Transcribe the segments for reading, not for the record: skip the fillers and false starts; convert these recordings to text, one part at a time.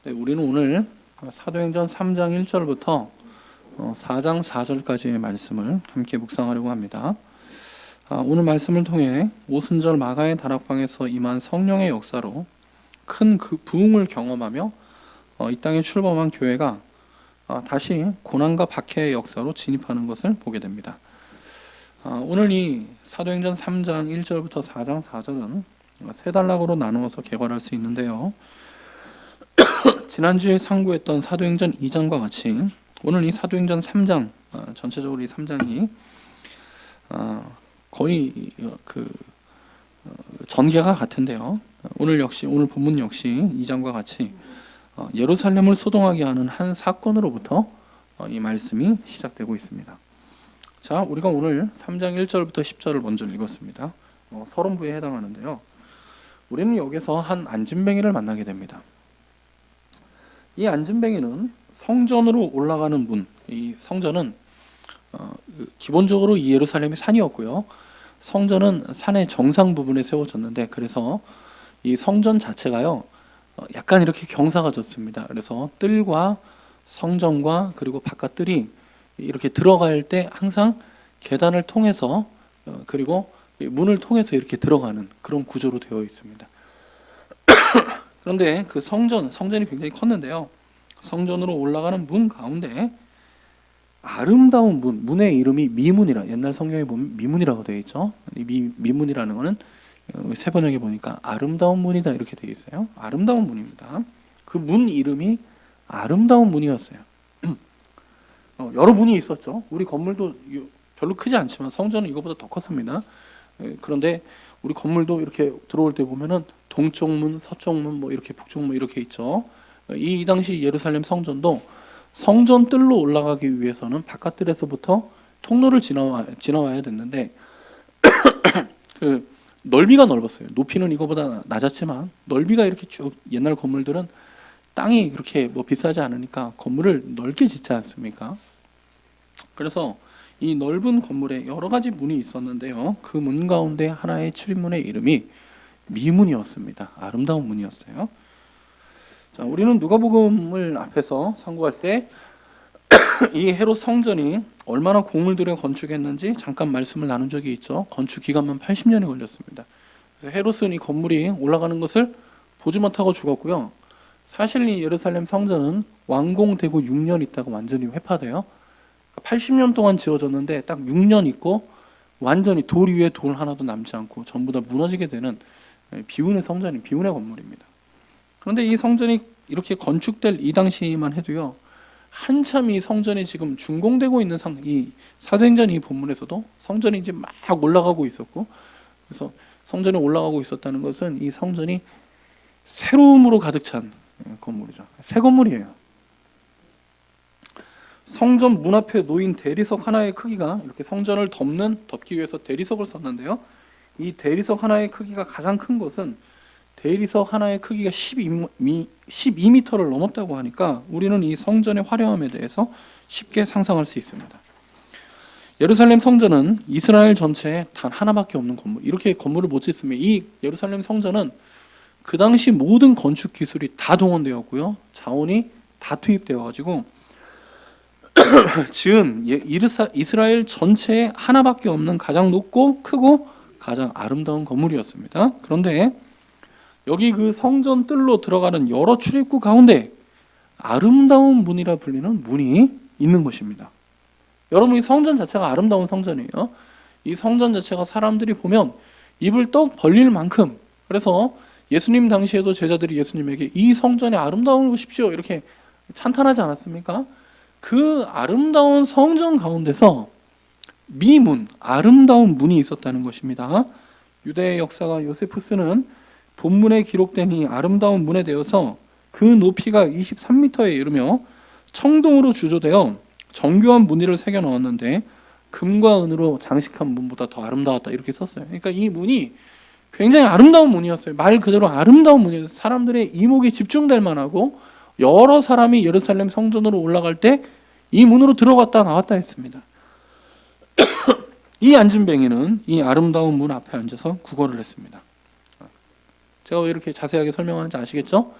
네, 우리는 오늘 사도행전 3장 1절부터 4장 4절까지의 말씀을 함께 묵상하려고 합니다. 오늘 말씀을 통해 오순절 마가의 다락방에서 임한 성령의 역사로 큰 그 부흥을 경험하며 이 땅에 출범한 교회가 다시 고난과 박해의 역사로 진입하는 것을 보게 됩니다. 오늘 이 사도행전 3장 1절부터 4장 4절은 세 단락으로 나누어서 개괄할 수 있는데요. 지난주에 상고했던 사도행전 2장과 같이 오늘 이 사도행전 3장, 전체적으로 이 3장이 거의 전개가 같은데요. 오늘 본문 역시 2장과 같이 예루살렘을 소동하게 하는 한 사건으로부터 이 말씀이 시작되고 있습니다. 자, 우리가 오늘 3장 1절부터 10절을 먼저 읽었습니다. 서론부에 해당하는데요. 우리는 여기서 한 안진뱅이를 만나게 됩니다. 이 안진뱅이는 성전으로 올라가는 문, 이 성전은 기본적으로 이 예루살렘이 산이었고요. 성전은 산의 정상 부분에 세워졌는데, 그래서 이 성전 자체가요 약간 이렇게 경사가 졌습니다. 그래서 뜰과 성전과 그리고 바깥 뜰이 이렇게 들어갈 때 항상 계단을 통해서 그리고 문을 통해서 이렇게 들어가는 그런 구조로 되어 있습니다. 그런데 그 성전이 굉장히 컸는데요. 성전으로 올라가는 문 가운데 아름다운 문의 이름이 미문이라, 옛날 성경에 보면 미문이라고 되어 있죠. 미문이라는 것은 세 번역에 보니까 아름다운 문이다 이렇게 되어 있어요. 아름다운 문입니다. 그 문 이름이 아름다운 문이었어요. 여러 문이 있었죠. 우리 건물도 별로 크지 않지만 성전은 이거보다 더 컸습니다. 그런데 우리 건물도 이렇게 들어올 때 보면은 동쪽 문, 서쪽 문, 뭐 이렇게 북쪽 문 이렇게 있죠. 이 당시 예루살렘 성전도 성전 뜰로 올라가기 위해서는 바깥뜰에서부터 통로를 지나와야 됐는데 그 넓이가 넓었어요. 높이는 이거보다 낮았지만 넓이가 이렇게 쭉, 옛날 건물들은 땅이 그렇게 뭐 비싸지 않으니까 건물을 넓게 짓지 않습니까? 그래서 이 넓은 건물에 여러 가지 문이 있었는데요. 그 문 가운데 하나의 출입문의 이름이 미문이었습니다. 아름다운 문이었어요. 자, 우리는 누가복음을 앞에서 상고할 때 이 헤롯 성전이 얼마나 공을 들여 건축했는지 잠깐 말씀을 나눈 적이 있죠. 건축 기간만 80년이 걸렸습니다. 그래서 헤롯은 이 건물이 올라가는 것을 보지 못하고 죽었고요. 사실 이 예루살렘 성전은 완공되고 6년 있다가 완전히 회파돼요. 80년 동안 지어졌는데 딱 6년 있고 완전히 돌 위에 돌 하나도 남지 않고 전부 다 무너지게 되는 비운의 건물입니다. 그런데 이 성전이 이렇게 건축될 이 당시만 해도요, 한참 이 성전이 지금 준공되고 있는 이 사도행전 이 본문에서도 성전이 이제 막 올라가고 있었고, 그래서 성전이 올라가고 있었다는 것은 이 성전이 새로움으로 가득 찬 건물이죠. 새 건물이에요. 성전 문 앞에 놓인 대리석 하나의 크기가, 이렇게 성전을 덮기 위해서 대리석을 썼는데요. 이 대리석 하나의 크기가 가장 큰 것은 대리석 하나의 크기가 12m를 넘었다고 하니까 우리는 이 성전의 화려함에 대해서 쉽게 상상할 수 있습니다. 예루살렘 성전은 이스라엘 전체에 단 하나밖에 없는 건물, 이렇게 건물을 못 짓습니다. 이 예루살렘 성전은 그 당시 모든 건축 기술이 다 동원되었고요, 자원이 다 투입되어가지고 지은 이스라엘 전체에 하나밖에 없는 가장 높고 크고 가장 아름다운 건물이었습니다. 그런데 여기 그 성전 뜰로 들어가는 여러 출입구 가운데 아름다운 문이라 불리는 문이 있는 것입니다. 여러분, 이 성전 자체가 아름다운 성전이에요. 이 성전 자체가 사람들이 보면 입을 떡 벌릴 만큼, 그래서 예수님 당시에도 제자들이 예수님에게 이 성전이 아름다운 것이십시오 이렇게 찬탄하지 않았습니까? 그 아름다운 성전 가운데서 미문, 아름다운 문이 있었다는 것입니다. 유대의 역사가 요세푸스는 본문에 기록된 이 아름다운 문에 대해서 그 높이가 23m에 이르며 청동으로 주조되어 정교한 무늬를 새겨 넣었는데 금과 은으로 장식한 문보다 더 아름다웠다 이렇게 썼어요. 그러니까 이 문이 굉장히 아름다운 문이었어요. 말 그대로 아름다운 문이었어요. 사람들의 이목이 집중될 만하고 여러 사람이 예루살렘 성전으로 올라갈 때 이 문으로 들어갔다 나왔다 했습니다. 이 안진뱅이는 이 아름다운 문 앞에 앉아서 구걸을 했습니다. 제가 왜 이렇게 자세하게 설명하는지 아시겠죠?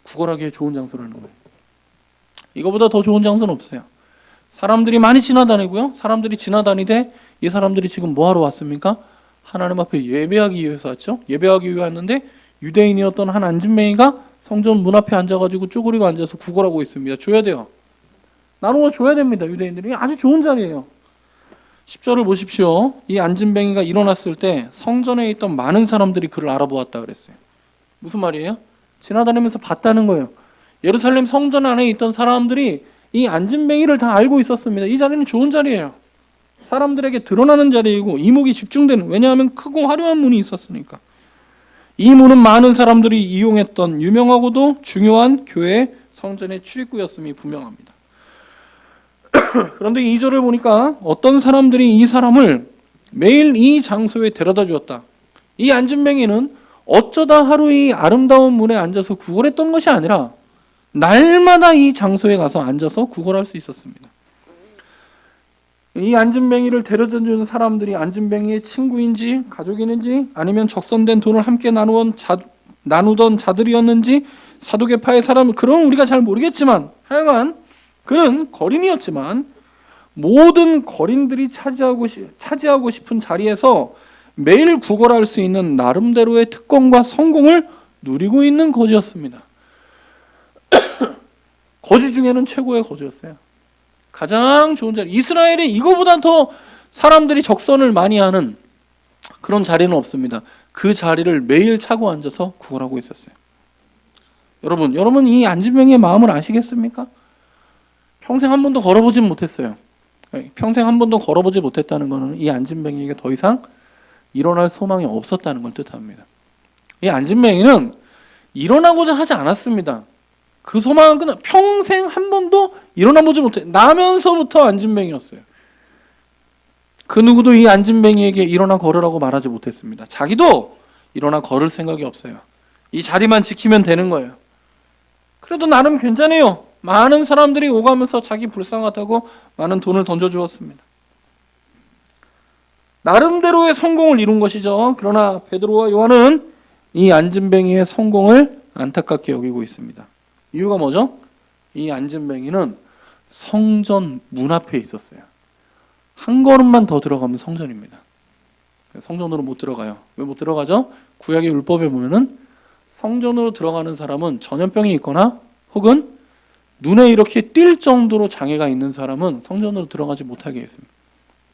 구걸하기에 좋은 장소라는 거예요. 이거보다 더 좋은 장소는 없어요. 사람들이 많이 지나다니고요. 사람들이 지나다니되 이 사람들이 지금 뭐 하러 왔습니까? 하나님 앞에 예배하기 위해서 왔죠. 예배하기 위해 왔는데 유대인이었던 한 안진뱅이가 성전 문 앞에 앉아가지고 쪼그리고 앉아서 구걸하고 있습니다. 줘야 돼요. 나누어 줘야 됩니다. 유대인들이 아주 좋은 자리예요. 10절을 보십시오. 이 안진뱅이가 일어났을 때 성전에 있던 많은 사람들이 그를 알아보았다 그랬어요. 무슨 말이에요? 지나다니면서 봤다는 거예요. 예루살렘 성전 안에 있던 사람들이 이 안진뱅이를 다 알고 있었습니다. 이 자리는 좋은 자리예요. 사람들에게 드러나는 자리이고 이목이 집중되는, 왜냐하면 크고 화려한 문이 있었으니까. 이 문은 많은 사람들이 이용했던 유명하고도 중요한 교회 성전의 출입구였음이 분명합니다. 그런데 2절을 보니까 어떤 사람들이 이 사람을 매일 이 장소에 데려다 주었다. 이 안진뱅이는 어쩌다 하루 이 아름다운 문에 앉아서 구걸했던 것이 아니라 날마다 이 장소에 가서 앉아서 구걸할 수 있었습니다. 이 안진뱅이를 데려다 주는 사람들이 안진뱅이의 친구인지 가족이는지 아니면 적선된 돈을 함께 나누던 자들이었는지 사두개파의 사람, 그런 우리가 잘 모르겠지만 하여간 그는 거린이었지만 모든 거린들이 차지하고 싶은 자리에서 매일 구걸할 수 있는 나름대로의 특권과 성공을 누리고 있는 거지였습니다. 거지 중에는 최고의 거지였어요. 가장 좋은 자리. 이스라엘에 이거보다 더 사람들이 적선을 많이 하는 그런 자리는 없습니다. 그 자리를 매일 차고 앉아서 구걸하고 있었어요. 여러분 이 안진뱅이의 마음을 아시겠습니까? 평생 한 번도 걸어보진 못했어요. 평생 한 번도 걸어보지 못했다는 것은 이 안진뱅이에게 더 이상 일어날 소망이 없었다는 걸 뜻합니다. 이 안진뱅이는 일어나고자 하지 않았습니다. 그 소망은 그냥 평생 한 번도 일어나보지 못해. 나면서부터 안진뱅이였어요. 그 누구도 이 안진뱅이에게 일어나 걸으라고 말하지 못했습니다. 자기도 일어나 걸을 생각이 없어요. 이 자리만 지키면 되는 거예요. 그래도 나름 괜찮아요. 많은 사람들이 오가면서 자기 불쌍하다고 많은 돈을 던져주었습니다. 나름대로의 성공을 이룬 것이죠. 그러나 베드로와 요한은 이 안진뱅이의 성공을 안타깝게 여기고 있습니다. 이유가 뭐죠? 이 안진뱅이는 성전 문 앞에 있었어요. 한 걸음만 더 들어가면 성전입니다. 성전으로 못 들어가요. 왜 못 들어가죠? 구약의 율법에 보면은 성전으로 들어가는 사람은 전염병이 있거나 혹은 눈에 이렇게 띌 정도로 장애가 있는 사람은 성전으로 들어가지 못하게 했습니다.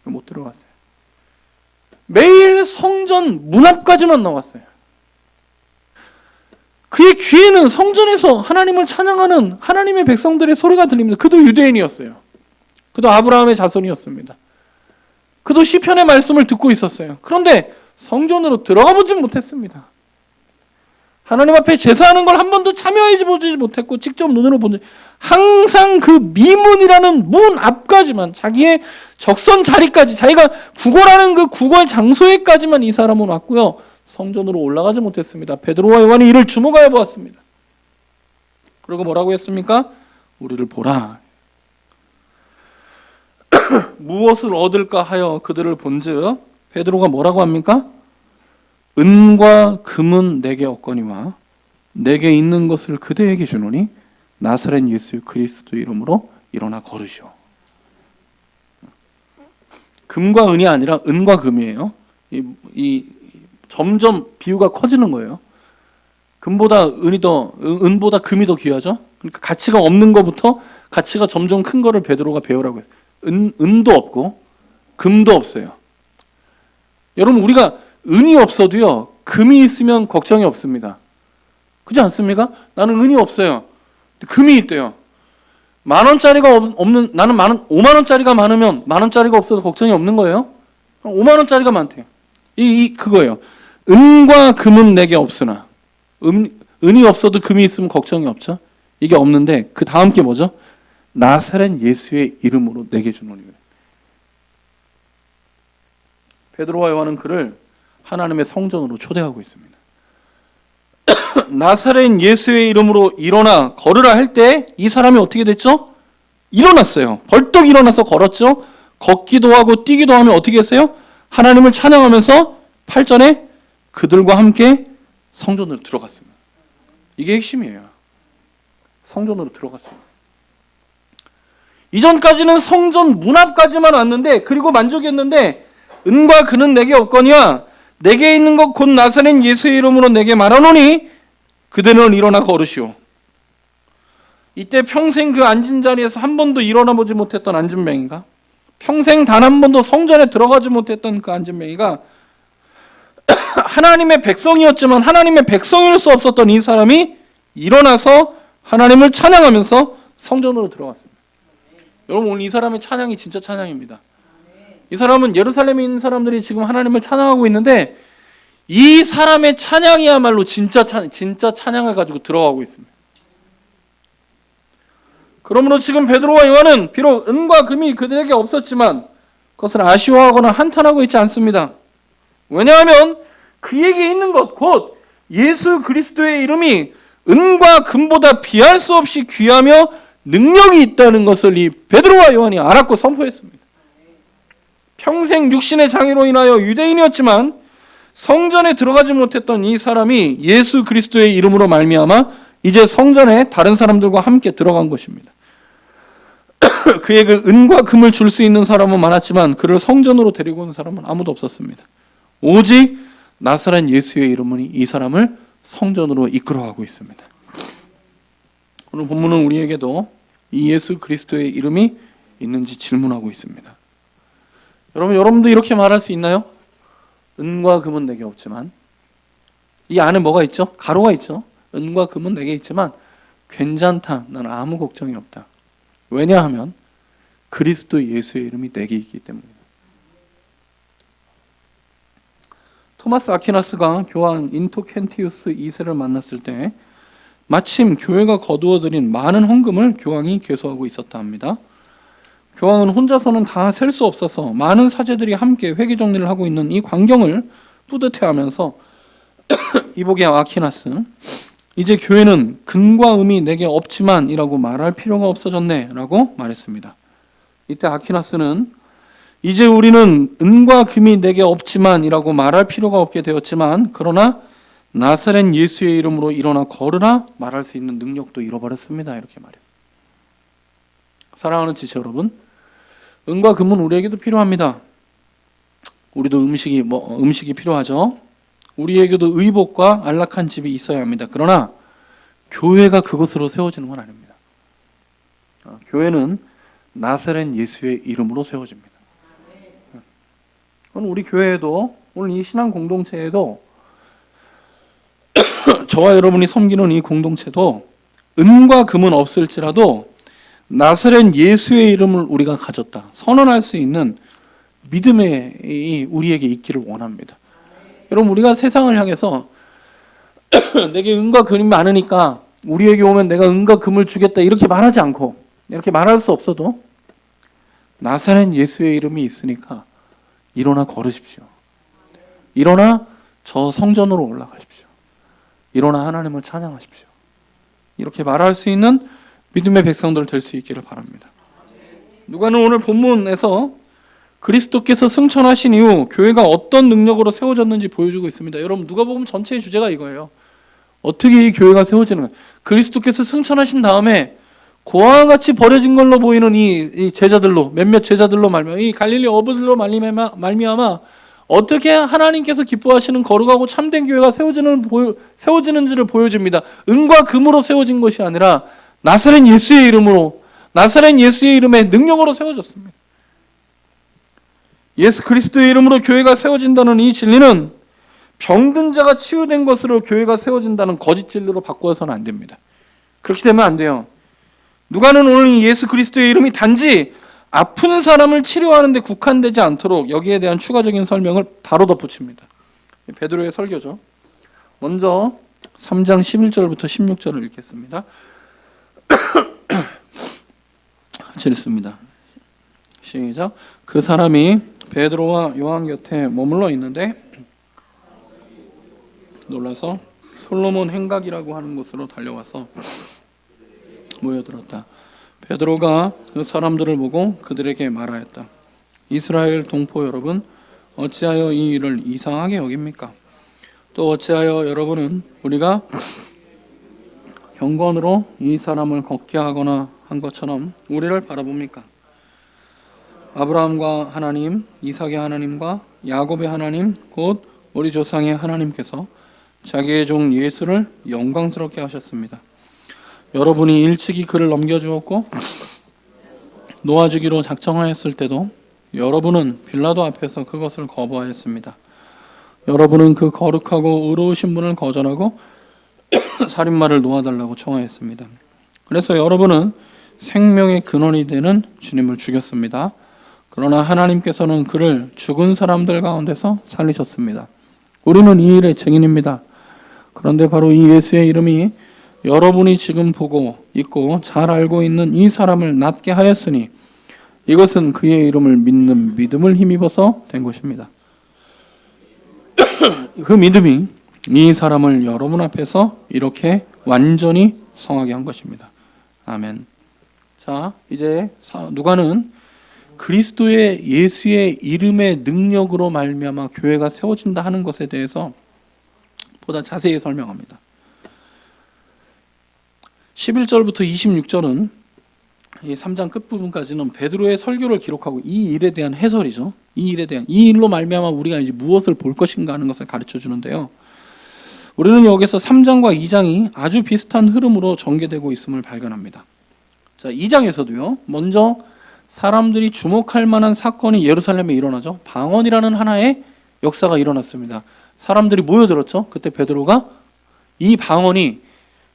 못 들어갔어요. 매일 성전 문 앞까지만 나왔어요. 그의 귀에는 성전에서 하나님을 찬양하는 하나님의 백성들의 소리가 들립니다. 그도 유대인이었어요. 그도 아브라함의 자손이었습니다. 그도 시편의 말씀을 듣고 있었어요. 그런데 성전으로 들어가 보진 못했습니다. 하나님 앞에 제사하는 걸 한 번도 참여해 보지 못했고 직접 눈으로 본 적, 항상 그 미문이라는 문 앞까지만, 자기의 적선 자리까지, 자기가 구걸하는 그 구걸 장소에까지만 이 사람은 왔고요. 성전으로 올라가지 못했습니다. 베드로와 요한이 이를 주목하여 보았습니다. 그리고 뭐라고 했습니까? 우리를 보라. 무엇을 얻을까 하여 그들을 본즉 베드로가 뭐라고 합니까? 은과 금은 내게 없거니와 내게 있는 것을 그대에게 주노니 나사렛 예수 그리스도 이름으로 일어나 걸으시오. 금과 은이 아니라 은과 금이에요. 이 점점 비유가 커지는 거예요. 금보다 은보다 금이 더 귀하죠. 그러니까 가치가 없는 것부터 가치가 점점 큰 거를 베드로가 배우라고 했어요. 은도 없고 금도 없어요. 여러분, 우리가 은이 없어도요, 금이 있으면 걱정이 없습니다. 그렇지 않습니까? 나는 은이 없어요. 금이 있대요. 10,000원짜리가 없는, 나는 5만원짜리가 많으면 10,000원짜리가 없어도 걱정이 없는 거예요. 5만원짜리가 많대요. 그거예요. 은과 금은 내게 없으나, 은이 없어도 금이 있으면 걱정이 없죠. 이게 없는데 그 다음 게 뭐죠? 나사렛 예수의 이름으로 내게 주노니. 베드로와 요한은 그를 하나님의 성전으로 초대하고 있습니다. 나사렛 예수의 이름으로 일어나 걸으라 할 때 이 사람이 어떻게 됐죠? 일어났어요. 벌떡 일어나서 걸었죠. 걷기도 하고 뛰기도 하면 어떻게 했어요? 하나님을 찬양하면서 8절에 그들과 함께 성전으로 들어갔습니다. 이게 핵심이에요. 성전으로 들어갔어요. 이전까지는 성전 문 앞까지만 왔는데, 그리고 만족했는데, 은과 금은 내게 없거니와 내게 있는 것 곧 나사렛 예수의 이름으로 내게 말하노니 그대는 일어나 걸으시오. 이때 평생 그 앉은 자리에서 한 번도 일어나 보지 못했던 앉은뱅이가, 평생 단 한 번도 성전에 들어가지 못했던 그 앉은뱅이가 하나님의 백성이었지만 하나님의 백성일 수 없었던 이 사람이 일어나서 하나님을 찬양하면서 성전으로 들어갔습니다. 여러분, 오늘 이 사람의 찬양이 진짜 찬양입니다. 이 사람은 예루살렘에 있는 사람들이 지금 하나님을 찬양하고 있는데, 이 사람의 찬양이야말로 진짜 찬양을 가지고 들어가고 있습니다. 그러므로 지금 베드로와 요한은 비록 은과 금이 그들에게 없었지만 그것을 아쉬워하거나 한탄하고 있지 않습니다. 왜냐하면 그에게 있는 것 곧 예수 그리스도의 이름이 은과 금보다 비할 수 없이 귀하며 능력이 있다는 것을 이 베드로와 요한이 알았고 선포했습니다. 평생 육신의 장애로 인하여 유대인이었지만 성전에 들어가지 못했던 이 사람이 예수 그리스도의 이름으로 말미암아 이제 성전에 다른 사람들과 함께 들어간 것입니다. 그에게 은과 금을 줄 수 있는 사람은 많았지만 그를 성전으로 데리고 온 사람은 아무도 없었습니다. 오직 나사렛 예수의 이름은 이 사람을 성전으로 이끌어가고 있습니다. 오늘 본문은 우리에게도 이 예수 그리스도의 이름이 있는지 질문하고 있습니다. 여러분도 이렇게 말할 수 있나요? 은과 금은 내게 없지만, 이 안에 뭐가 있죠? 가로가 있죠. 은과 금은 내게 있지만 괜찮다, 난 아무 걱정이 없다. 왜냐하면 그리스도 예수의 이름이 내게 있기 때문입니다. 토마스 아퀴나스가 교황 인토켄티우스 2세를 만났을 때 마침 교회가 거두어들인 많은 헌금을 교황이 계수하고 있었다 합니다. 교황은 혼자서는 다 셀 수 없어서 많은 사제들이 함께 회계 정리를 하고 있는 이 광경을 뿌듯해하면서 이보게 아퀴나스, 이제 교회는 금과 음이 내게 없지만 이라고 말할 필요가 없어졌네 라고 말했습니다. 이때 아퀴나스는 이제 우리는 은과 금이 내게 없지만 이라고 말할 필요가 없게 되었지만 그러나 나사렛 예수의 이름으로 일어나 걸으라 말할 수 있는 능력도 잃어버렸습니다. 이렇게 말했습니다. 사랑하는 지체 여러분, 은과 금은 우리에게도 필요합니다. 우리도 음식이 필요하죠. 우리에게도 의복과 안락한 집이 있어야 합니다. 그러나 교회가 그것으로 세워지는 건 아닙니다. 교회는 나사렛 예수의 이름으로 세워집니다. 오늘 우리 교회에도, 오늘 이 신앙 공동체에도 저와 여러분이 섬기는 이 공동체도 은과 금은 없을지라도 나사렛 예수의 이름을 우리가 가졌다, 선언할 수 있는 믿음이 우리에게 있기를 원합니다. 여러분, 우리가 세상을 향해서 내게 은과 금이 많으니까 우리에게 오면 내가 은과 금을 주겠다 이렇게 말하지 않고, 이렇게 말할 수 없어도 나사렛 예수의 이름이 있으니까 일어나 걸으십시오. 일어나 저 성전으로 올라가십시오. 일어나 하나님을 찬양하십시오. 이렇게 말할 수 있는 믿음의 백성들 될 수 있기를 바랍니다. 누가는 오늘 본문에서 그리스도께서 승천하신 이후 교회가 어떤 능력으로 세워졌는지 보여주고 있습니다. 여러분, 누가복음 전체의 주제가 이거예요. 어떻게 이 교회가 세워지는 거예요? 그리스도께서 승천하신 다음에 고아와 같이 버려진 걸로 보이는 이 제자들로, 몇몇 제자들로 말미암아, 이 갈릴리 어부들로 말미암아 어떻게 하나님께서 기뻐하시는 거룩하고 참된 교회가 세워지는지를 보여줍니다. 은과 금으로 세워진 것이 아니라 나사렛 예수의 이름으로, 나사렛 예수의 이름의 능력으로 세워졌습니다. 예수 그리스도의 이름으로 교회가 세워진다는 이 진리는 병든 자가 치유된 것으로 교회가 세워진다는 거짓 진리로 바꾸어서는 안 됩니다. 그렇게 되면 안 돼요. 누가는 오늘 이 예수 그리스도의 이름이 단지 아픈 사람을 치료하는 데 국한되지 않도록 여기에 대한 추가적인 설명을 바로 덧붙입니다. 베드로의 설교죠. 먼저 3장 11절부터 16절을 읽겠습니다. 읽습니다. 시작. 그 사람이 베드로와 요한 곁에 머물러 있는데 놀라서 솔로몬 행각이라고 하는 곳으로 달려와서 모여들었다. 베드로가 그 사람들을 보고 그들에게 말하였다. 이스라엘 동포 여러분, 어찌하여 이 일을 이상하게 여깁니까? 또 어찌하여 여러분은 우리가 경건으로 이 사람을 걷게 하거나 한 것처럼 우리를 바라봅니까? 아브라함과 하나님, 이삭의 하나님과 야곱의 하나님, 곧 우리 조상의 하나님께서 자기의 종 예수를 영광스럽게 하셨습니다. 여러분이 일찍이 그를 넘겨주었고 놓아주기로 작정하였을 때도 여러분은 빌라도 앞에서 그것을 거부하였습니다. 여러분은 그 거룩하고 의로우신 분을 거절하고 살인마를 놓아달라고 청하였습니다. 그래서 여러분은 생명의 근원이 되는 주님을 죽였습니다. 그러나 하나님께서는 그를 죽은 사람들 가운데서 살리셨습니다. 우리는 이 일의 증인입니다. 그런데 바로 이 예수의 이름이 여러분이 지금 보고 있고 잘 알고 있는 이 사람을 낫게 하였으니 이것은 그의 이름을 믿는 믿음을 힘입어서 된 것입니다. 그 믿음이 이 사람을 여러분 앞에서 이렇게 완전히 성하게 한 것입니다. 아멘. 자, 이제 누가는 그리스도의 예수의 이름의 능력으로 말미암아 교회가 세워진다 하는 것에 대해서 보다 자세히 설명합니다. 11절부터 26절은 이 3장 끝부분까지는 베드로의 설교를 기록하고 이 일에 대한 해설이죠. 이 일로 말미암아 우리가 이제 무엇을 볼 것인가 하는 것을 가르쳐 주는데요. 우리는 여기서 3장과 2장이 아주 비슷한 흐름으로 전개되고 있음을 발견합니다. 자, 2장에서도요. 먼저 사람들이 주목할 만한 사건이 예루살렘에 일어나죠. 방언이라는 하나의 역사가 일어났습니다. 사람들이 모여들었죠. 그때 베드로가 이 방언이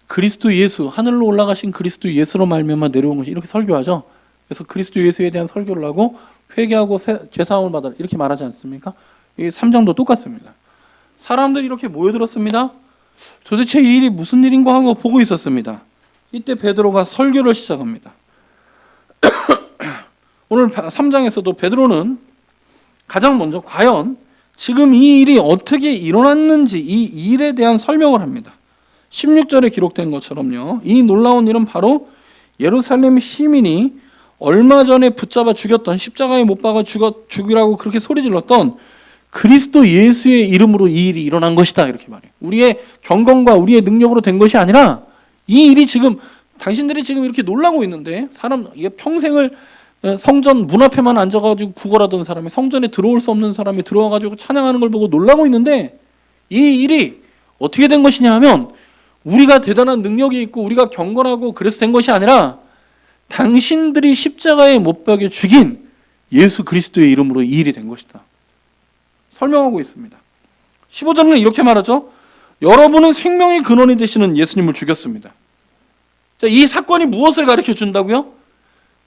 그리스도 예수, 하늘로 올라가신 그리스도 예수로 말미암아 내려온 것이 이렇게 설교하죠. 그래서 그리스도 예수에 대한 설교를 하고 회개하고 죄사함을 받아라 이렇게 말하지 않습니까? 이 3장도 똑같습니다. 사람들이 이렇게 모여들었습니다. 도대체 이 일이 무슨 일인가 하고 보고 있었습니다. 이때 베드로가 설교를 시작합니다. 오늘 3장에서도 베드로는 가장 먼저 과연 지금 이 일이 어떻게 일어났는지 이 일에 대한 설명을 합니다. 16절에 기록된 것처럼요. 이 놀라운 일은 바로 예루살렘 시민이 얼마 전에 붙잡아 죽였던 십자가에 못 박아 죽이라고 그렇게 소리질렀던 그리스도 예수의 이름으로 이 일이 일어난 것이다 이렇게 말해요. 우리의 경건과 우리의 능력으로 된 것이 아니라 이 일이 지금 당신들이 지금 이렇게 놀라고 있는데 이게 평생을 성전 문 앞에만 앉아가지고 구걸하던 사람이 성전에 들어올 수 없는 사람이 들어와가지고 찬양하는 걸 보고 놀라고 있는데 이 일이 어떻게 된 것이냐 하면 우리가 대단한 능력이 있고 우리가 경건하고 그래서 된 것이 아니라 당신들이 십자가에 못 박여 죽인 예수 그리스도의 이름으로 이 일이 된 것이다. 설명하고 있습니다. 15절은 이렇게 말하죠. 여러분은 생명의 근원이 되시는 예수님을 죽였습니다. 자, 이 사건이 무엇을 가르쳐 준다고요?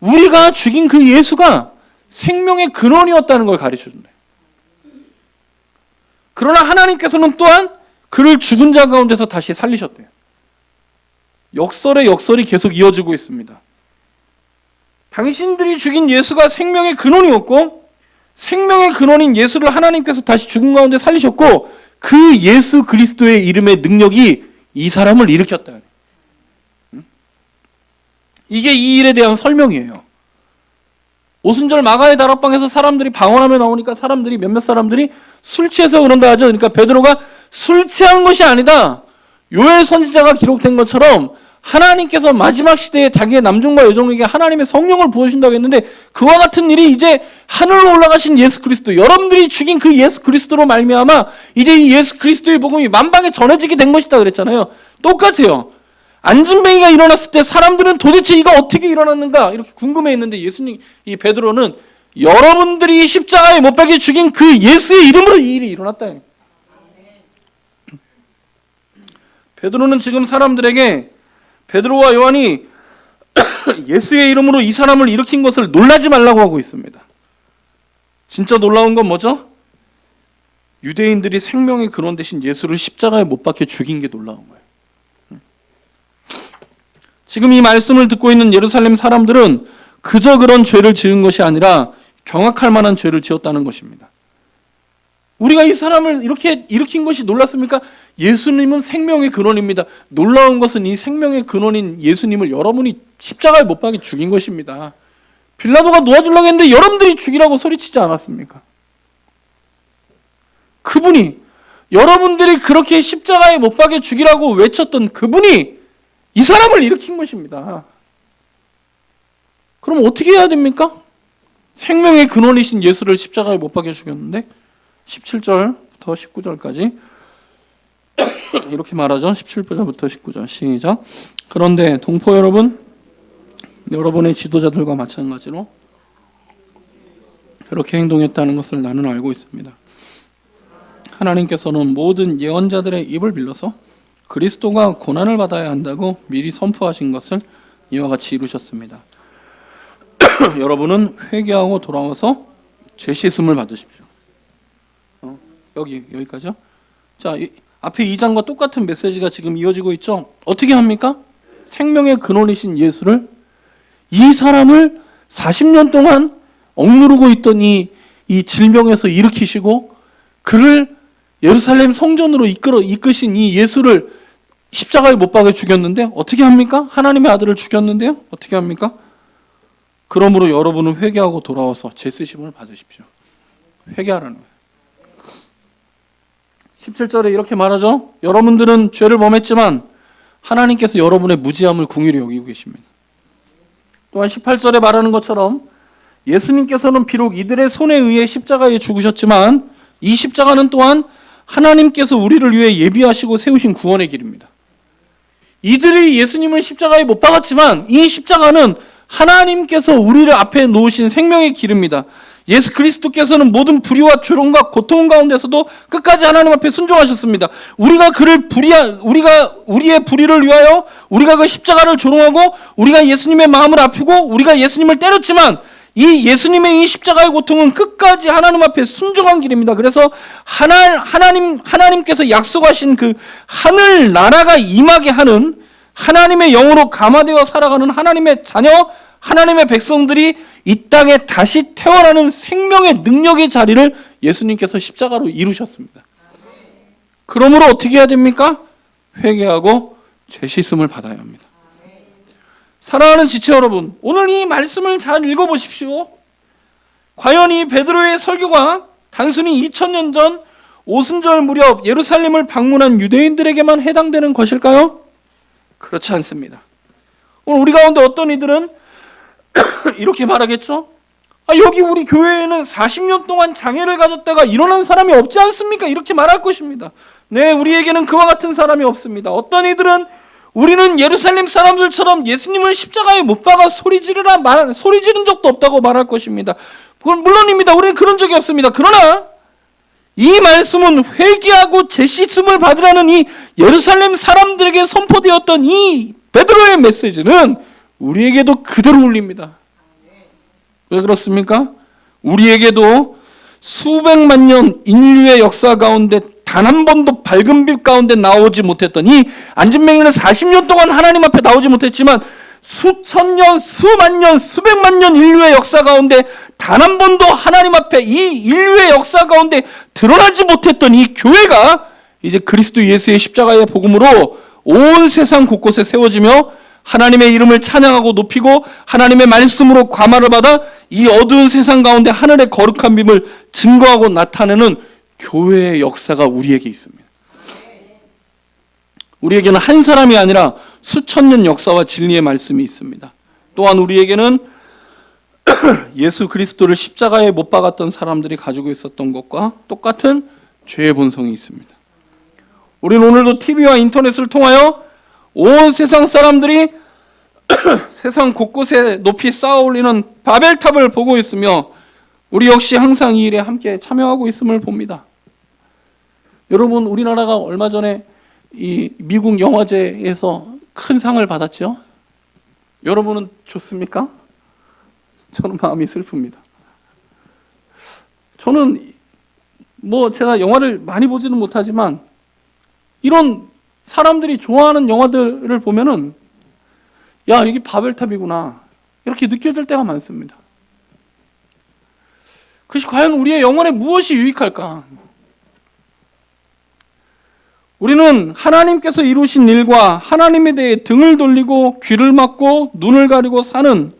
우리가 죽인 그 예수가 생명의 근원이었다는 걸 가르쳐 준다. 그러나 하나님께서는 또한 그를 죽은 자 가운데서 다시 살리셨대요. 역설의 역설이 계속 이어지고 있습니다. 당신들이 죽인 예수가 생명의 근원이었고 생명의 근원인 예수를 하나님께서 다시 죽은 가운데 살리셨고 그 예수 그리스도의 이름의 능력이 이 사람을 일으켰다. 이게 이 일에 대한 설명이에요. 오순절 마가의 다락방에서 사람들이 방언하며 나오니까 몇몇 사람들이 술 취해서 그런다 하죠. 그러니까 베드로가 술 취한 것이 아니다. 요엘 선지자가 기록된 것처럼 하나님께서 마지막 시대에 자기의 남종과 여종에게 하나님의 성령을 부어주신다고 했는데 그와 같은 일이 이제 하늘로 올라가신 예수 그리스도, 여러분들이 죽인 그 예수 그리스도로 말미암아 이제 이 예수 그리스도의 복음이 만방에 전해지게 된 것이다 그랬잖아요. 똑같아요. 안진뱅이가 일어났을 때 사람들은 도대체 이가 어떻게 일어났는가 이렇게 궁금해했는데 예수님, 이 베드로는 여러분들이 십자가에 못 박여 죽인 그 예수의 이름으로 이 일이 일어났다. 베드로는 지금 사람들에게 베드로와 요한이 예수의 이름으로 이 사람을 일으킨 것을 놀라지 말라고 하고 있습니다. 진짜 놀라운 건 뭐죠? 유대인들이 생명의 근원 대신 예수를 십자가에 못 박혀 죽인 게 놀라운 거예요. 지금 이 말씀을 듣고 있는 예루살렘 사람들은 그저 그런 죄를 지은 것이 아니라 경악할 만한 죄를 지었다는 것입니다. 우리가 이 사람을 이렇게 일으킨 것이 놀랐습니까? 예수님은 생명의 근원입니다. 놀라운 것은 이 생명의 근원인 예수님을 여러분이 십자가에 못 박여 죽인 것입니다. 빌라도가 놓아주려고 했는데 여러분들이 죽이라고 소리치지 않았습니까? 그분이, 여러분들이 그렇게 십자가에 못 박여 죽이라고 외쳤던 그분이 이 사람을 일으킨 것입니다. 그럼 어떻게 해야 됩니까? 생명의 근원이신 예수를 십자가에 못 박혀 죽였는데 17절부터 19절까지 이렇게 말하죠. 17절부터 19절 시작. 그런데 동포 여러분, 여러분의 지도자들과 마찬가지로 그렇게 행동했다는 것을 나는 알고 있습니다. 하나님께서는 모든 예언자들의 입을 빌려서 그리스도가 고난을 받아야 한다고 미리 선포하신 것을 이와 같이 이루셨습니다. 여러분은 회개하고 돌아와서 죄 씻음을 받으십시오. 여기까지요. 자, 앞에 2장과 똑같은 메시지가 지금 이어지고 있죠. 어떻게 합니까? 생명의 근원이신 예수를, 이 사람을 40년 동안 억누르고 있던 이 질병에서 일으키시고 그를 예루살렘 성전으로 이끄신 이 예수를 십자가에 못 박아 죽였는데 어떻게 합니까? 하나님의 아들을 죽였는데요. 어떻게 합니까? 그러므로 여러분은 회개하고 돌아와서 죄 쓰심을 받으십시오. 회개하라는 거예요. 17절에 이렇게 말하죠. 여러분들은 죄를 범했지만 하나님께서 여러분의 무지함을 긍휼히 여기고 계십니다. 또한 18절에 말하는 것처럼 예수님께서는 비록 이들의 손에 의해 십자가에 죽으셨지만 이 십자가는 또한 하나님께서 우리를 위해 예비하시고 세우신 구원의 길입니다. 이들이 예수님을 십자가에 못 박았지만 이 십자가는 하나님께서 우리를 앞에 놓으신 생명의 길입니다. 예수 그리스도께서는 모든 불의와 조롱과 고통 가운데서도 끝까지 하나님 앞에 순종하셨습니다. 우리가 우리의 불의를 위하여 우리가 그 십자가를 조롱하고 우리가 예수님의 마음을 아프고 우리가 예수님을 때렸지만 이 예수님의 이 십자가의 고통은 끝까지 하나님 앞에 순종한 길입니다. 그래서 하나님께서 약속하신 그 하늘 나라가 임하게 하는 하나님의 영으로 감화되어 살아가는 하나님의 자녀, 하나님의 백성들이 이 땅에 다시 태어나는 생명의 능력의 자리를 예수님께서 십자가로 이루셨습니다. 그러므로 어떻게 해야 됩니까? 회개하고 죄 씻음을 받아야 합니다. 사랑하는 지체 여러분, 오늘 이 말씀을 잘 읽어보십시오. 과연 이 베드로의 설교가 단순히 2000년 전 오순절 무렵 예루살렘을 방문한 유대인들에게만 해당되는 것일까요? 그렇지 않습니다. 오늘 우리 가운데 어떤 이들은 이렇게 말하겠죠? 여기 우리 교회에는 40년 동안 장애를 가졌다가 일어난 사람이 없지 않습니까? 이렇게 말할 것입니다. 네, 우리에게는 그와 같은 사람이 없습니다. 어떤 이들은 우리는 예루살렘 사람들처럼 예수님을 십자가에 못 박아 소리 지른 적도 없다고 말할 것입니다. 그건 물론입니다. 우리는 그런 적이 없습니다. 그러나 이 말씀은 회개하고 죄 씻음을 받으라는 이 예루살렘 사람들에게 선포되었던 이 베드로의 메시지는 우리에게도 그대로 울립니다. 왜 그렇습니까? 우리에게도 수백만 년 인류의 역사 가운데 단 한 번도 밝은 빛 가운데 나오지 못했던 이 안진뱅이는 40년 동안 하나님 앞에 나오지 못했지만 수천 년, 수만 년, 수백만 년 인류의 역사 가운데 단 한 번도 하나님 앞에 이 인류의 역사 가운데 드러나지 못했던 이 교회가 이제 그리스도 예수의 십자가의 복음으로 온 세상 곳곳에 세워지며 하나님의 이름을 찬양하고 높이고 하나님의 말씀으로 감화를 받아 이 어두운 세상 가운데 하늘의 거룩한 빛을 증거하고 나타내는 교회의 역사가 우리에게 있습니다. 우리에게는 한 사람이 아니라 수천 년 역사와 진리의 말씀이 있습니다. 또한 우리에게는 예수 그리스도를 십자가에 못 박았던 사람들이 가지고 있었던 것과 똑같은 죄의 본성이 있습니다. 우리는 오늘도 TV와 인터넷을 통하여 온 세상 사람들이 세상 곳곳에 높이 쌓아 올리는 바벨탑을 보고 있으며 우리 역시 항상 이 일에 함께 참여하고 있음을 봅니다. 여러분, 우리나라가 얼마 전에 이 미국 영화제에서 큰 상을 받았죠? 여러분은 좋습니까? 저는 마음이 슬픕니다. 저는 제가 영화를 많이 보지는 못하지만 이런 사람들이 좋아하는 영화들을 보면은 야, 이게 바벨탑이구나 이렇게 느껴질 때가 많습니다. 그것이 과연 우리의 영혼에 무엇이 유익할까? 우리는 하나님께서 이루신 일과 하나님에 대해 등을 돌리고 귀를 막고 눈을 가리고 사는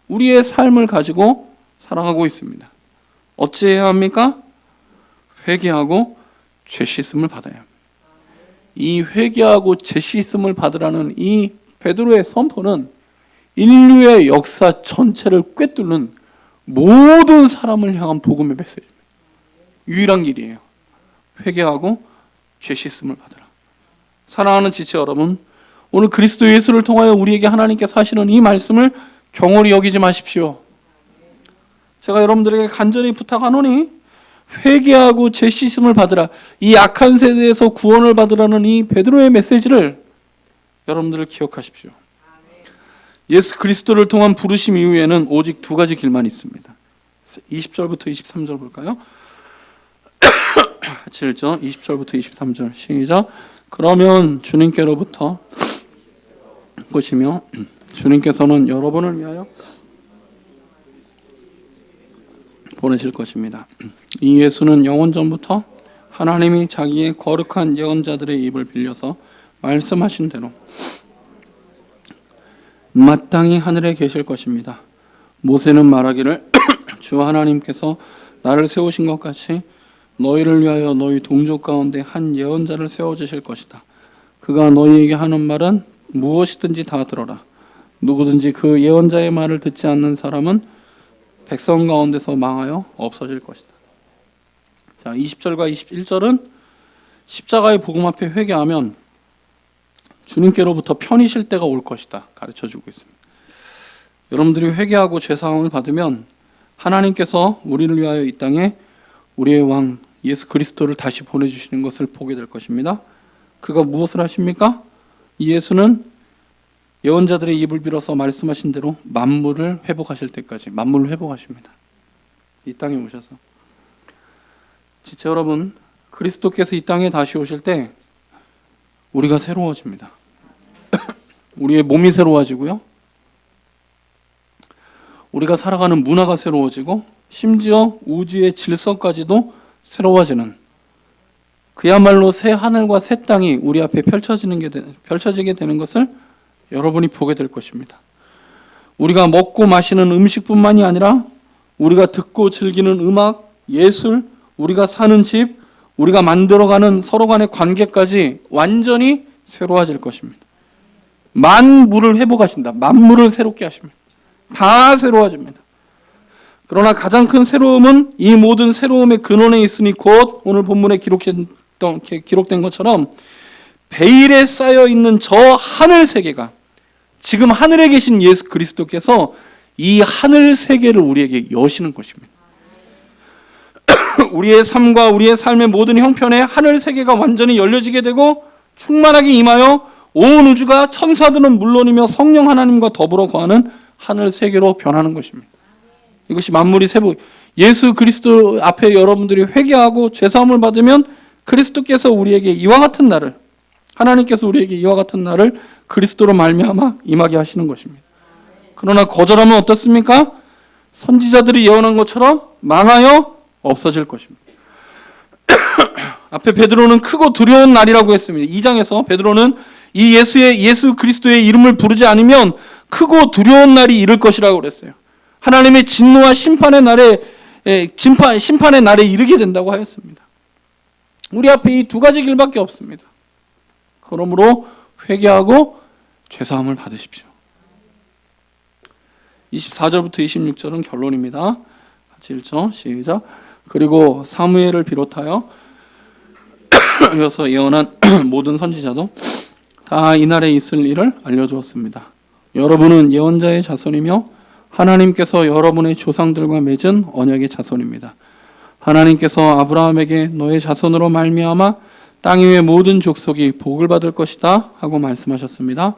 우리의 삶을 가지고 살아가고 있습니다. 어찌해야 합니까? 회개하고 죄 씻음을 받아야 합니다. 이 회개하고 죄 씻음을 받으라는 이 베드로의 선포는 인류의 역사 전체를 꿰뚫는 모든 사람을 향한 복음의 메시지입니다. 유일한 길이에요. 회개하고 죄 씻음을 받으라. 사랑하는 지체 여러분, 오늘 그리스도 예수를 통하여 우리에게 하나님께서 하시는 이 말씀을 경홀히 여기지 마십시오. 제가 여러분들에게 간절히 부탁하노니 회개하고 죄 씻음을 받으라. 이 악한 세대에서 구원을 받으라는 이 베드로의 메시지를 여러분들을 기억하십시오. 예수 그리스도를 통한 부르심 이후에는 오직 두 가지 길만 있습니다. 20절부터 23절 볼까요? 같이 읽죠. 20절부터 23절 시작. 그러면 주님께로부터 보시며 주님께서는 여러분을 위하여 보내실 것입니다. 이 예수는 영원 전부터 하나님이 자기의 거룩한 예언자들의 입을 빌려서 말씀하신 대로 마땅히 하늘에 계실 것입니다. 모세는 말하기를 주 하나님께서 나를 세우신 것 같이 너희를 위하여 너희 동족 가운데 한 예언자를 세워주실 것이다. 그가 너희에게 하는 말은 무엇이든지 다 들어라. 누구든지 그 예언자의 말을 듣지 않는 사람은 백성 가운데서 망하여 없어질 것이다. 자, 20절과 21절은 십자가의 복음 앞에 회개하면 주님께로부터 편히 쉴 때가 올 것이다 가르쳐주고 있습니다. 여러분들이 회개하고 죄사함을 받으면 하나님께서 우리를 위하여 이 땅에 우리의 왕 예수 그리스도를 다시 보내주시는 것을 보게 될 것입니다. 그가 무엇을 하십니까? 이 예수는 예언자들의 입을 빌어서 말씀하신 대로 만물을 회복하실 때까지 만물을 회복하십니다. 이 땅에 오셔서. 지체 여러분, 그리스도께서 이 땅에 다시 오실 때 우리가 새로워집니다. 우리의 몸이 새로워지고요. 우리가 살아가는 문화가 새로워지고 심지어 우주의 질서까지도 새로워지는 그야말로 새 하늘과 새 땅이 우리 앞에 펼쳐지게 되는 것을 여러분이 보게 될 것입니다. 우리가 먹고 마시는 음식뿐만이 아니라 우리가 듣고 즐기는 음악, 예술, 우리가 사는 집, 우리가 만들어가는 서로 간의 관계까지 완전히 새로워질 것입니다. 만물을 회복하신다. 만물을 새롭게 하십니다. 다 새로워집니다. 그러나 가장 큰 새로움은 이 모든 새로움의 근원에 있으니 곧 오늘 본문에 기록된 것처럼 베일에 쌓여 있는 저 하늘 세계가 지금 하늘에 계신 예수 그리스도께서 이 하늘 세계를 우리에게 여시는 것입니다. 우리의 삶과 우리의 삶의 모든 형편에 하늘 세계가 완전히 열려지게 되고 충만하게 임하여 온 우주가 천사들은 물론이며 성령 하나님과 더불어 거하는 하늘 세계로 변하는 것입니다. 이것이 만물이 새롭게 예수 그리스도 앞에 여러분들이 회개하고 죄사함을 받으면 그리스도께서 우리에게 이와 같은 날을 하나님께서 우리에게 이와 같은 날을 그리스도로 말미암아 임하게 하시는 것입니다. 그러나 거절하면 어떻습니까? 선지자들이 예언한 것처럼 망하여 없어질 것입니다. 앞에 베드로는 크고 두려운 날이라고 했습니다. 2장에서 베드로는 이 예수 그리스도의 이름을 부르지 않으면 크고 두려운 날이 이를 것이라고 그랬어요. 하나님의 진노와 심판의 날에 이르게 된다고 하였습니다. 우리 앞에 이 두 가지 길밖에 없습니다. 그러므로 회개하고 죄사함을 받으십시오. 24절부터 26절은 결론입니다. 같이 읽죠. 시작. 그리고 사무엘을 비롯하여 이어서 예언한 모든 선지자도 다 이날에 있을 일을 알려주었습니다. 여러분은 예언자의 자손이며 하나님께서 여러분의 조상들과 맺은 언약의 자손입니다. 하나님께서 아브라함에게 너의 자손으로 말미암아 땅 위의 모든 족속이 복을 받을 것이다 하고 말씀하셨습니다.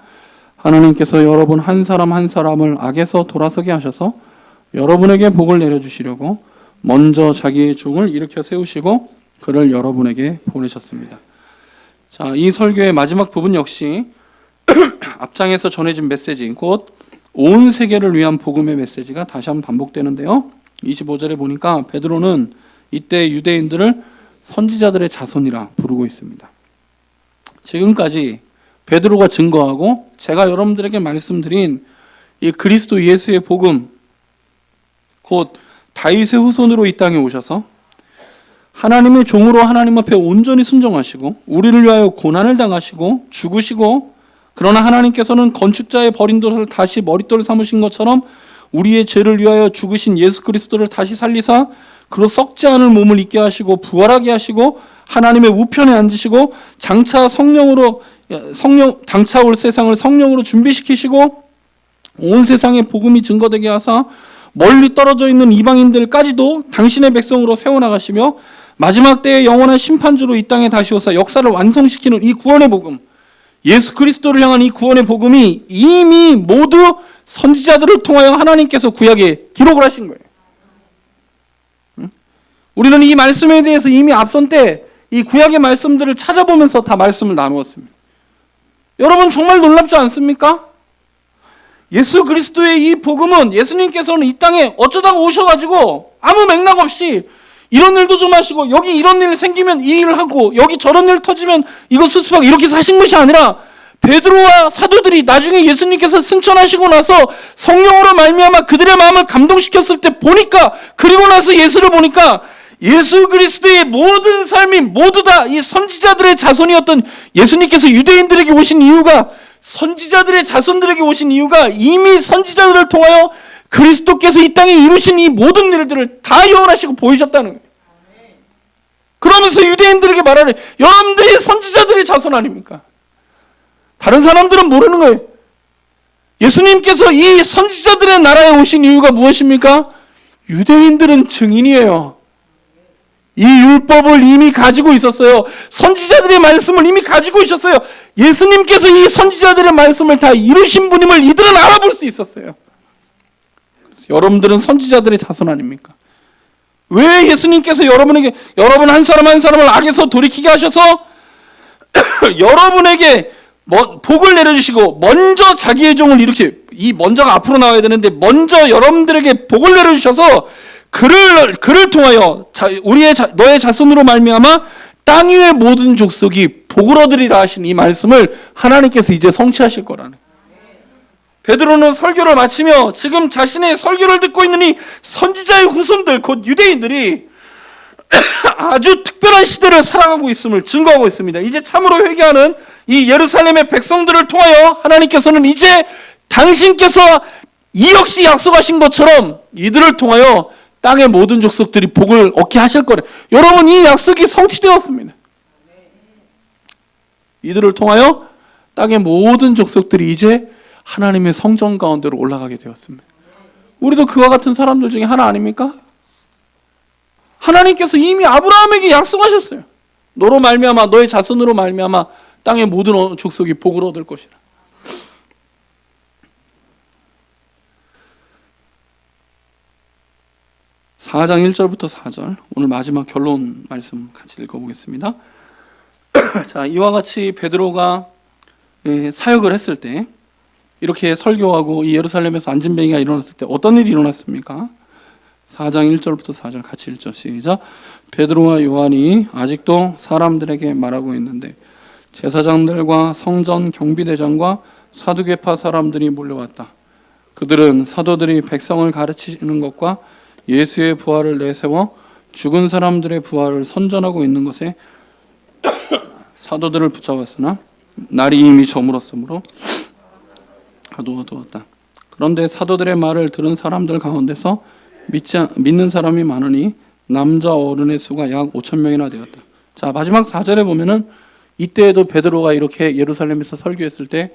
하나님께서 여러분 한 사람 한 사람을 악에서 돌아서게 하셔서 여러분에게 복을 내려주시려고 먼저 자기의 종을 일으켜 세우시고 그를 여러분에게 보내셨습니다. 자, 이 설교의 마지막 부분 역시 앞장에서 전해진 메시지, 곧 온 세계를 위한 복음의 메시지가 다시 한번 반복되는데요. 25절에 보니까 베드로는 이때 유대인들을 선지자들의 자손이라 부르고 있습니다. 지금까지 베드로가 증거하고 제가 여러분들에게 말씀드린 이 그리스도 예수의 복음, 곧 다윗의 후손으로 이 땅에 오셔서 하나님의 종으로 하나님 앞에 온전히 순종하시고 우리를 위하여 고난을 당하시고 죽으시고 그러나 하나님께서는 건축자의 버린 돌을 다시 머릿돌 삼으신 것처럼 우리의 죄를 위하여 죽으신 예수 그리스도를 다시 살리사 그로 썩지 않을 몸을 있게 하시고 부활하게 하시고 하나님의 우편에 앉으시고 장차 올 세상을 성령으로 준비시키시고 온 세상에 복음이 증거되게 하사 멀리 떨어져 있는 이방인들까지도 당신의 백성으로 세워나가시며 마지막 때의 영원한 심판주로 이 땅에 다시 오사 역사를 완성시키는 이 구원의 복음, 예수 그리스도를 향한 이 구원의 복음이 이미 모두 선지자들을 통하여 하나님께서 구약에 기록을 하신 거예요. 우리는 이 말씀에 대해서 이미 앞선 때 이 구약의 말씀들을 찾아보면서 다 말씀을 나누었습니다. 여러분 정말 놀랍지 않습니까? 예수 그리스도의 이 복음은 예수님께서는 이 땅에 어쩌다가 오셔가지고 아무 맥락 없이 이런 일도 좀 하시고 여기 이런 일 생기면 이 일을 하고 여기 저런 일 터지면 이거 수습하고 이렇게 사신 것이 아니라 베드로와 사도들이 나중에 예수님께서 승천하시고 나서 성령으로 말미암아 그들의 마음을 감동시켰을 때 보니까, 그리고 나서 예수를 보니까 예수 그리스도의 모든 삶이 모두 다 이 선지자들의 자손이었던, 예수님께서 유대인들에게 오신 이유가, 선지자들의 자손들에게 오신 이유가 이미 선지자들을 통하여 그리스도께서 이 땅에 이루신 이 모든 일들을 다 예언하시고 보이셨다는 거예요. 그러면서 유대인들에게 말하는, 여러분들이 선지자들의 자손 아닙니까? 다른 사람들은 모르는 거예요. 예수님께서 이 선지자들의 나라에 오신 이유가 무엇입니까? 유대인들은 증인이에요. 이 율법을 이미 가지고 있었어요. 선지자들의 말씀을 이미 가지고 있었어요. 예수님께서 이 선지자들의 말씀을 다 이루신 분임을 이들은 알아볼 수 있었어요. 여러분들은 선지자들의 자손 아닙니까? 왜 예수님께서 여러분에게, 여러분 한 사람 한 사람을 악에서 돌이키게 하셔서 여러분에게 복을 내려주시고, 먼저 자기의 종을 이렇게, 이 먼저가 앞으로 나와야 되는데 먼저 여러분들에게 복을 내려주셔서 그를 통하여 너의 자손으로 말미암아 땅 위의 모든 족속이 복을 얻으리라 하신 이 말씀을 하나님께서 이제 성취하실 거라는. 베드로는 설교를 마치며 지금 자신의 설교를 듣고 있는 이 선지자의 후손들, 곧 유대인들이 아주 특별한 시대를 살아가고 있음을 증거하고 있습니다. 이제 참으로 회개하는 이 예루살렘의 백성들을 통하여 하나님께서는 이제 당신께서 이 역시 약속하신 것처럼 이들을 통하여 땅의 모든 족속들이 복을 얻게 하실 거래. 여러분, 이 약속이 성취되었습니다. 이들을 통하여 땅의 모든 족속들이 이제 하나님의 성전 가운데로 올라가게 되었습니다. 우리도 그와 같은 사람들 중에 하나 아닙니까? 하나님께서 이미 아브라함에게 약속하셨어요. 너로 말미암아, 너의 자손으로 말미암아 땅의 모든 족속이 복을 얻을 것이라. (4장 1절부터 4절) 오늘 마지막 결론 말씀 같이 읽어보겠습니다. 자, 이와 같이 베드로가 사역을 했을 때, 이렇게 설교하고 이 예루살렘에서 안진뱅이가 일어났을 때 어떤 일이 일어났습니까? 4장 1절부터 4절 같이 읽죠. 시작. 베드로와 요한이 아직도 사람들에게 말하고 있는데 제사장들과 성전 경비대장과 사두개파 사람들이 몰려왔다. 그들은 사도들이 백성을 가르치는 것과 예수의 부활을 내세워 죽은 사람들의 부활을 선전하고 있는 것에 사도들을 붙잡았으나 날이 이미 저물었으므로 가두어두었다. 그런데 사도들의 말을 들은 사람들 가운데서 믿는 사람이 많으니 남자 어른의 수가 약 5,000명이나 되었다. 자, 마지막 4절에 보면은 이때에도 베드로가 이렇게 예루살렘에서 설교했을 때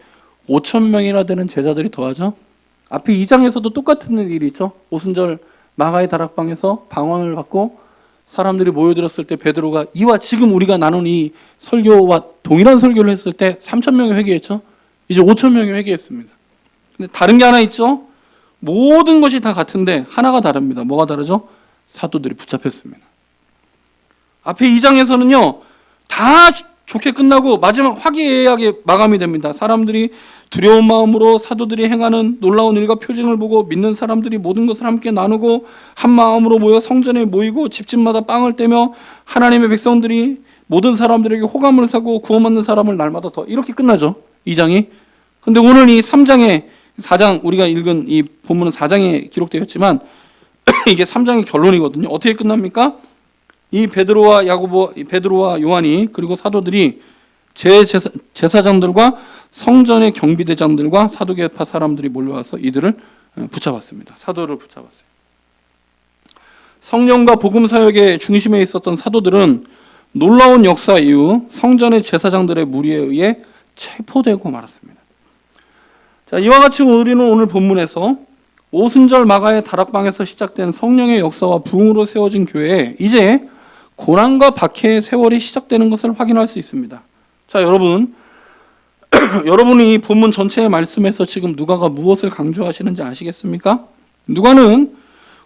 5,000명이나 되는 제자들이 더하죠. 앞에 2장에서도 똑같은 일이 있죠. 오순절 마가의 다락방에서 방언을 받고 사람들이 모여들었을 때 베드로가 이와 지금 우리가 나눈 이 설교와 동일한 설교를 했을 때 3,000명이 회개했죠. 이제 5,000명이 회개했습니다. 근데 다른 게 하나 있죠. 모든 것이 다 같은데 하나가 다릅니다. 뭐가 다르죠? 사도들이 붙잡혔습니다. 앞에 2장에서는요 다 좋게 끝나고 마지막 화기애애하게 마감이 됩니다. 사람들이 두려운 마음으로 사도들이 행하는 놀라운 일과 표징을 보고 믿는 사람들이 모든 것을 함께 나누고 한 마음으로 모여 성전에 모이고 집집마다 빵을 떼며 하나님의 백성들이 모든 사람들에게 호감을 사고 구원받는 사람을 날마다 더, 이렇게 끝나죠. 2장이. 근데 오늘 이 3장에 4장, 우리가 읽은 이 본문은 4장에 기록되었지만 이게 3장의 결론이거든요. 어떻게 끝납니까? 이 베드로와 요한이 그리고 사도들이 제사장들과 성전의 경비대장들과 사두개파 사람들이 몰려와서 이들을 붙잡았습니다. 사도를 붙잡았어요. 성령과 복음 사역의 중심에 있었던 사도들은 놀라운 역사 이후 성전의 제사장들의 무리에 의해 체포되고 말았습니다. 자, 이와 같이 우리는 오늘 본문에서 오순절 마가의 다락방에서 시작된 성령의 역사와 부흥으로 세워진 교회에 이제 고난과 박해의 세월이 시작되는 것을 확인할 수 있습니다. 자, 여러분이 이 본문 전체의 말씀에서 지금 누가가 무엇을 강조하시는지 아시겠습니까? 누가는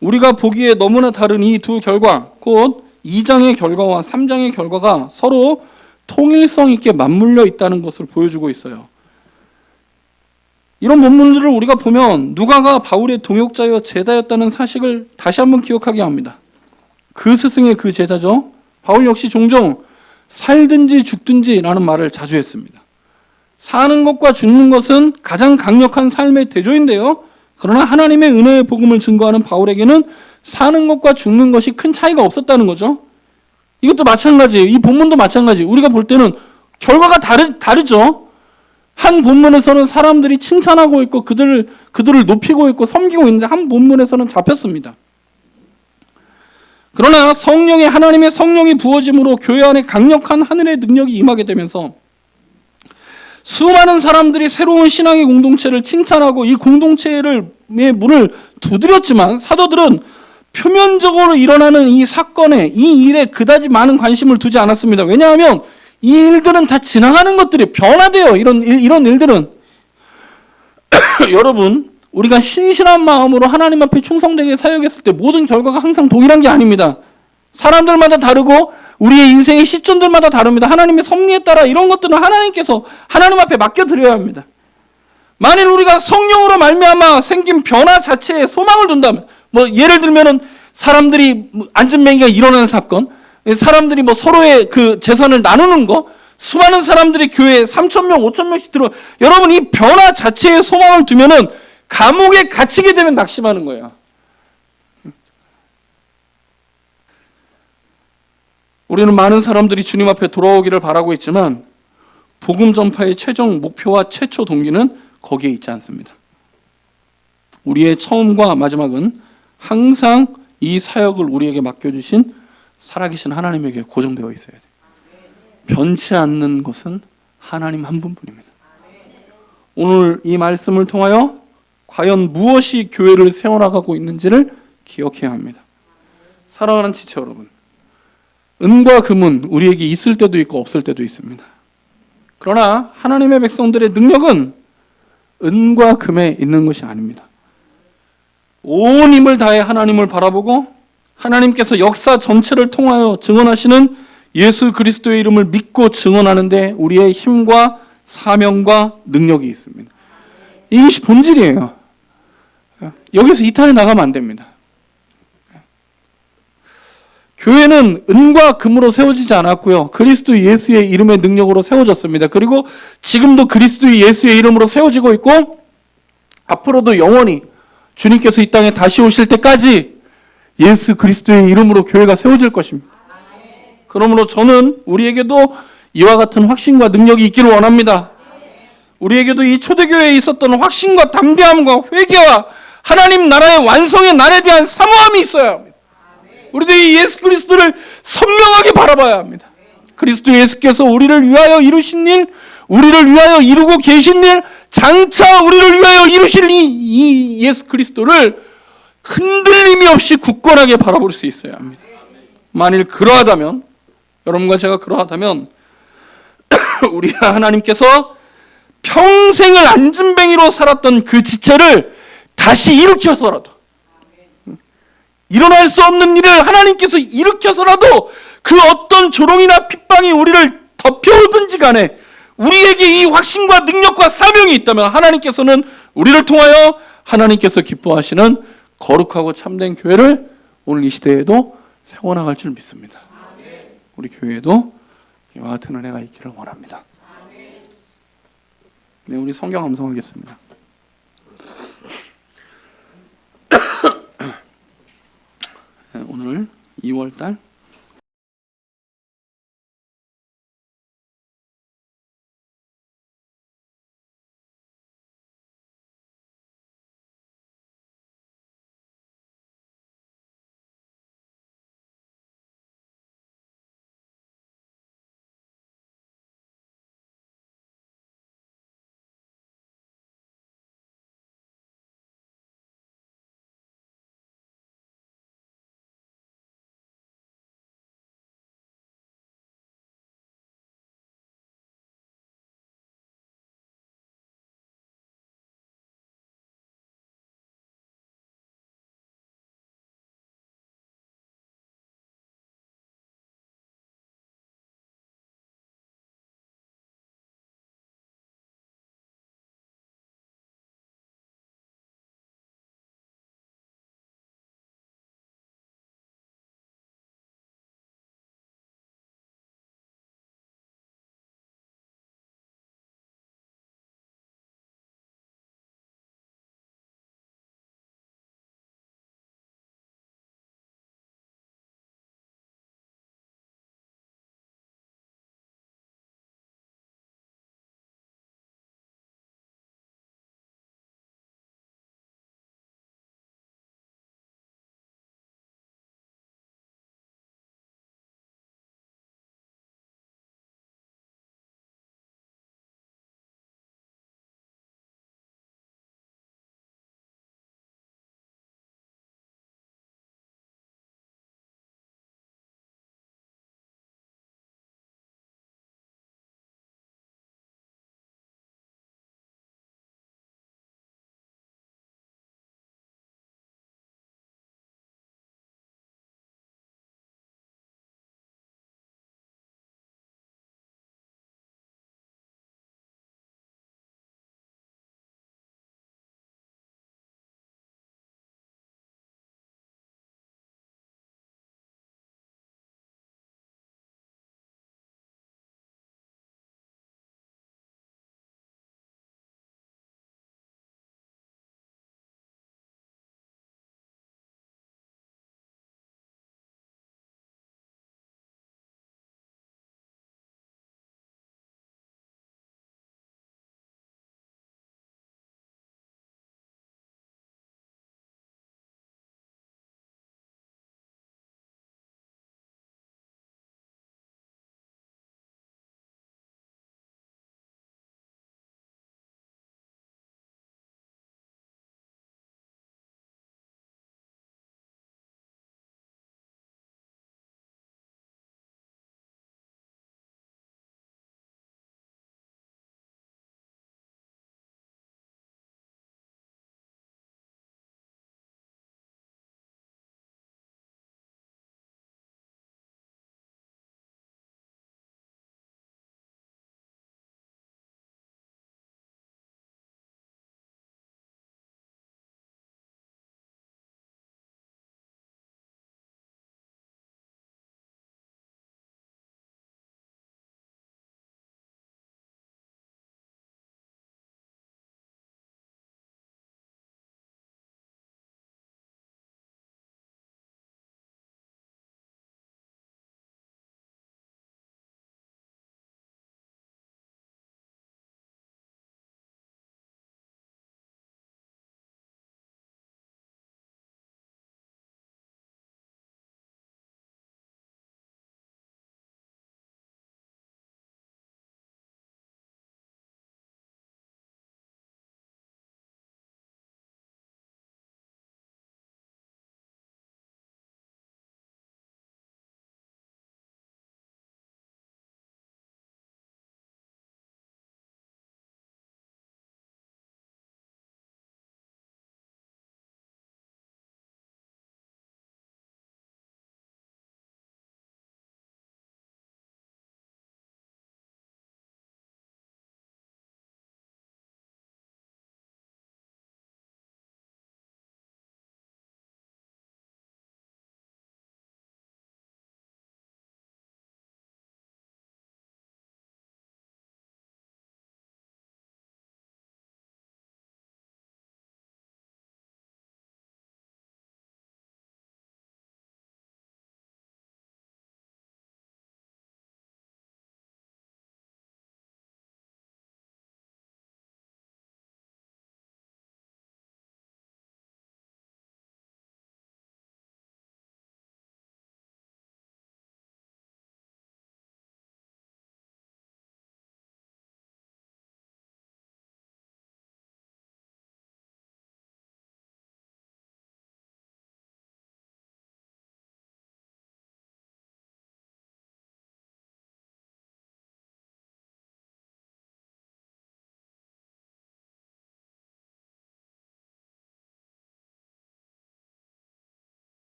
우리가 보기에 너무나 다른 이 두 결과, 곧 2장의 결과와 3장의 결과가 서로 통일성 있게 맞물려 있다는 것을 보여주고 있어요. 이런 본문들을 우리가 보면 누가가 바울의 동역자여 제자였다는 사실을 다시 한번 기억하게 합니다. 그 스승의 그 제자죠. 바울 역시 종종 살든지 죽든지라는 말을 자주 했습니다. 사는 것과 죽는 것은 가장 강력한 삶의 대조인데요. 그러나 하나님의 은혜의 복음을 증거하는 바울에게는 사는 것과 죽는 것이 큰 차이가 없었다는 거죠. 이것도 마찬가지예요. 이 본문도 마찬가지예요. 우리가 볼 때는 결과가 다르죠. 한 본문에서는 사람들이 칭찬하고 있고 그들을 높이고 있고 섬기고 있는데 한 본문에서는 잡혔습니다. 그러나 하나님의 성령이 부어짐으로 교회 안에 강력한 하늘의 능력이 임하게 되면서 수많은 사람들이 새로운 신앙의 공동체를 칭찬하고 이 공동체의 문을 두드렸지만 사도들은 표면적으로 일어나는 이 사건에, 이 일에 그다지 많은 관심을 두지 않았습니다. 왜냐하면 이 일들은 다 지나가는 것들이 변화돼요. 이런 일들은. 여러분, 우리가 신실한 마음으로 하나님 앞에 충성되게 사역했을 때 모든 결과가 항상 동일한 게 아닙니다. 사람들마다 다르고 우리의 인생의 시점들마다 다릅니다. 하나님의 섭리에 따라 이런 것들은 하나님께서 하나님 앞에 맡겨드려야 합니다. 만일 우리가 성령으로 말미암아 생긴 변화 자체에 소망을 둔다면, 예를 들면은 사람들이 안전뱅이가 일어나는 사건, 사람들이 서로의 그 재산을 나누는 거, 수많은 사람들이 교회에 3,000명, 5,000명씩 들어. 여러분, 이 변화 자체에 소망을 두면은 감옥에 갇히게 되면 낙심하는 거예요. 우리는 많은 사람들이 주님 앞에 돌아오기를 바라고 있지만 복음 전파의 최종 목표와 최초 동기는 거기에 있지 않습니다. 우리의 처음과 마지막은 항상 이 사역을 우리에게 맡겨주신 살아계신 하나님에게 고정되어 있어야 돼요. 변치 않는 것은 하나님 한 분뿐입니다. 오늘 이 말씀을 통하여 과연 무엇이 교회를 세워나가고 있는지를 기억해야 합니다. 사랑하는 지체 여러분, 은과 금은 우리에게 있을 때도 있고 없을 때도 있습니다. 그러나 하나님의 백성들의 능력은 은과 금에 있는 것이 아닙니다. 온 힘을 다해 하나님을 바라보고 하나님께서 역사 전체를 통하여 증언하시는 예수 그리스도의 이름을 믿고 증언하는데 우리의 힘과 사명과 능력이 있습니다. 이것이 본질이에요. 여기서 이탈해 나가면 안 됩니다. 교회는 은과 금으로 세워지지 않았고요. 그리스도 예수의 이름의 능력으로 세워졌습니다. 그리고 지금도 그리스도 예수의 이름으로 세워지고 있고 앞으로도 영원히 주님께서 이 땅에 다시 오실 때까지 예수 그리스도의 이름으로 교회가 세워질 것입니다. 그러므로 저는 우리에게도 이와 같은 확신과 능력이 있기를 원합니다. 우리에게도 이 초대교회에 있었던 확신과 담대함과 회개와 하나님 나라의 완성의 날에 대한 사모함이 있어야 합니다. 우리들이 예수 그리스도를 선명하게 바라봐야 합니다. 그리스도 예수께서 우리를 위하여 이루신 일, 우리를 위하여 이루고 계신 일, 장차 우리를 위하여 이루실 이 예수 그리스도를 흔들림이 없이 굳건하게 바라볼 수 있어야 합니다. 만일 그러하다면, 여러분과 제가 그러하다면 우리 하나님께서 평생을 안진뱅이로 살았던 그 지체를 다시 일으켜서라도, 일어날 수 없는 일을 하나님께서 일으켜서라도 그 어떤 조롱이나 핍박이 우리를 덮여오든지 간에 우리에게 이 확신과 능력과 사명이 있다면 하나님께서는 우리를 통하여 하나님께서 기뻐하시는 거룩하고 참된 교회를 오늘 이 시대에도 세워나갈 줄 믿습니다. 우리 교회에도 이와 같은 은혜가 있기를 원합니다. 네, 우리 성경 암송하겠습니다. 오늘 2월달